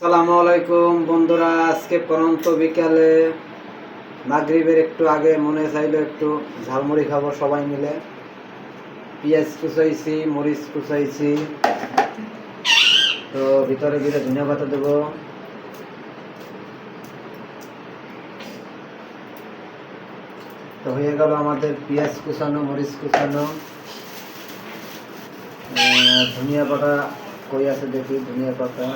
আসসালামু আলাইকুম বন্ধুরা, আজকে পরন্ত বিকালে মাগরিবের একটু আগে মনে চাইলো একটু ঝালমুড়ি খাবো সবাই মিলে। পেঁয়াজ কুচাইছি, মরিচ কুচাইছি, তো ভিতরে দিলে ধনিয়া পাতা দেবো। তো হয়ে গেল আমাদের পেঁয়াজ কুচানো, মরিচ কুচানো। ধনিয়া পাতা কই আছে দেখি, ধনিয়া পাতা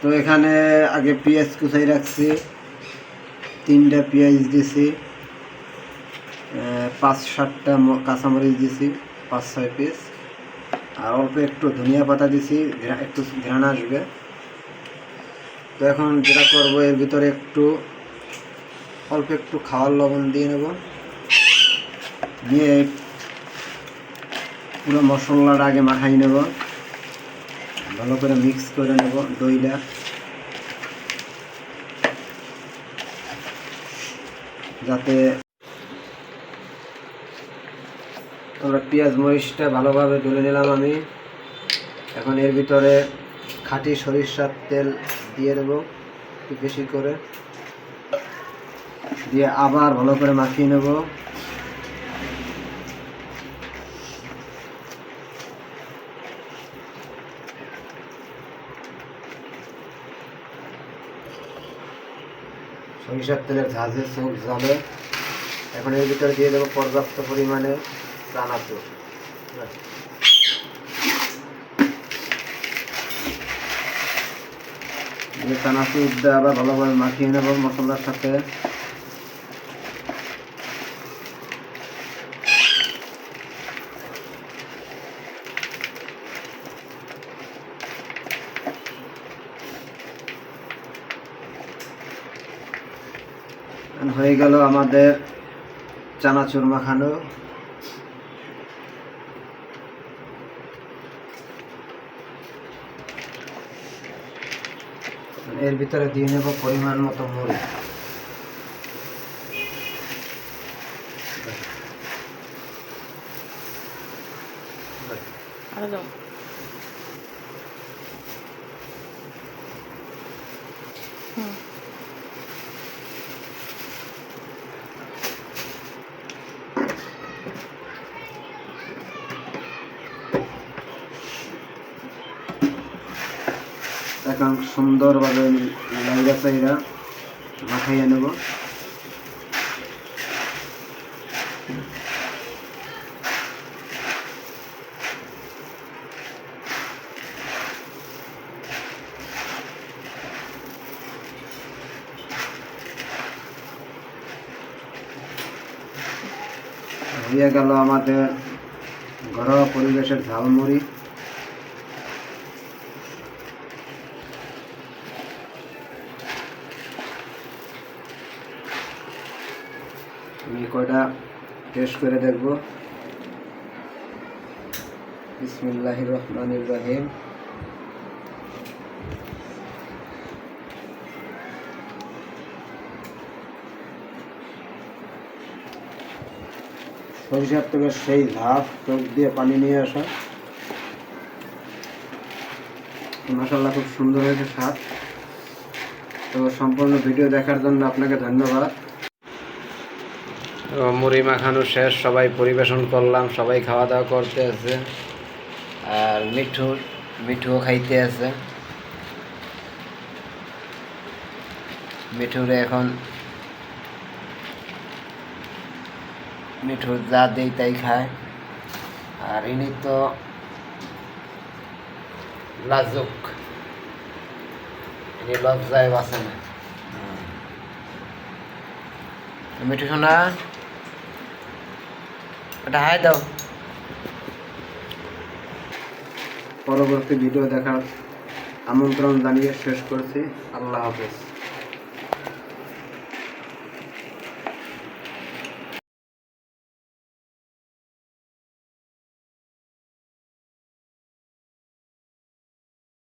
তো এখানে আগে পেঁয়াজ কুচাই রাখছি, 3টা পেঁয়াজ দিছি, 5-7টা কাঁচামরিচ দিছি, 5-6 পিস, আর অল্প একটু ধনিয়া পাতা দিছি, একটু ঘ্রাণ আসবে। তো এখন যেটা করবো, এর ভিতরে অল্প একটু খাওয়ার লবণ দিয়ে নেব, দিয়ে পুরো মশলাটা আগে মাখাই নেব, ভালো করে মিক্স করে নেব দইটা। যাতে আমরা পেঁয়াজ মরিচটা ভালোভাবে ডলে নিলাম আমি। এখন এর ভিতরে খাঁটি সরিষার তেল দিয়ে দেবো একটু বেশি করে, দিয়ে আবার ভালো করে মাখিয়ে নেব। সরিষার তেলের ঝাঁঝে চোখ জ্বলে। এখন এর ভিতরে দিয়ে দেবো পর্যাপ্ত পরিমাণে চানাচুর। চানাচুর দিয়ে আবার ভালোভাবে মাখিয়ে নেব মশলার সাথে। হয়ে গেল আমাদের চানাচুর মাখানো। এর ভিতরে দিয়ে নেব পরিমাণ মতো মরিচ। এখন সুন্দরভাবে লাইরা চাইরা মাখাইয়া নেব। হয়ে গেল আমাদের ঘরোয়া পরিবেশের ঝালমুড়ি। আমি কয়টা টেস্ট করে দেখব। বিসমিল্লাহির রহমানির রহিম। সরিষার তেলের সেই ঝাঁপ, চোখ দিয়ে পানি নিয়ে আসা। মাশাআল্লাহ, খুব সুন্দর হয়েছে স্বাদ। তো সম্পূর্ণ ভিডিও দেখার জন্য আপনাকে ধন্যবাদ। মুড়ি মাখানো শেষ, সবাই পরিবেশন করলাম, সবাই খাওয়া দাওয়া করতে আছে, আর মিঠুও খাইতে আছে। মিঠুরে এখন মিঠু যা দেই তাই খায়, আর ইনি তো লাজুক, ইনি লজ্জায় বাঁচে না। মিঠু শোনা, ওটা হাই দাও। পরবর্তী ভিডিও দেখার আমন্ত্রণ জানিয়ে শেষ করছি। আল্লাহ হাফেজ।